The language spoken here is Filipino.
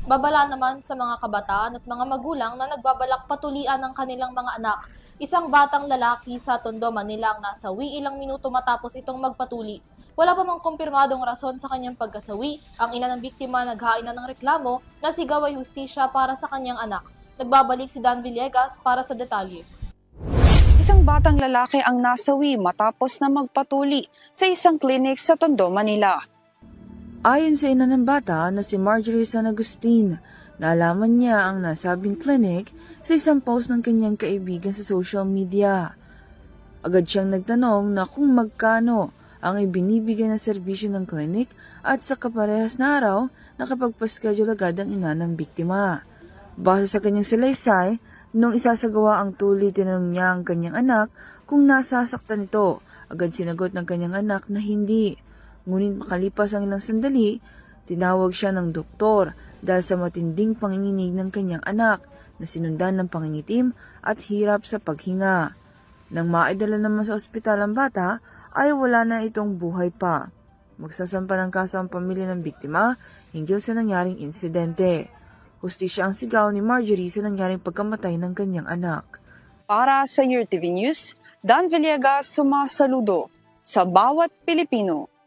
Babala naman sa mga kabataan at mga magulang na nagbabalak patulian ng kanilang mga anak. Isang batang lalaki sa Tondo, Manila ang nasawi ilang minuto matapos itong magpatuli. Wala pa mang kumpirmadong rason sa kanyang pagkasawi. Ang ina ng biktima naghain na ng reklamo na sigaw ay hustisya para sa kanyang anak. Nagbabalik si Dan Villegas para sa detalye. Isang batang lalaki ang nasawi matapos na magpatuli sa isang klinik sa Tondo, Manila. Ayon sa ina ng bata na si Marjorie San Agustin, naalaman niya ang nasabing clinic sa isang post ng kanyang kaibigan sa social media. Agad siyang nagtanong na kung magkano ang ibinibigay na serbisyo ng clinic at sa kaparehas na araw nakapagpaschedule agad ang ina ng biktima. Base sa kanyang salaysay, nung isasagawa ang tuli, tinanong niya ang kanyang anak kung nasasaktan ito. Agad sinagot ng kanyang anak na hindi. Ngunit makalipas ang ilang sandali, tinawag siya ng doktor dahil sa matinding panginginig ng kanyang anak na sinundan ng pangingitim at hirap sa paghinga. Nang maidala naman sa ospital ang bata, ay wala na itong buhay pa. Magsasampa ng kaso ang pamilya ng biktima hinggil sa nangyaring insidente. Hustisya ang sigaw ni Marjorie sa nangyaring pagkamatay ng kanyang anak. Para sa URTV News, Dan Villegas sumasaludo sa bawat Pilipino.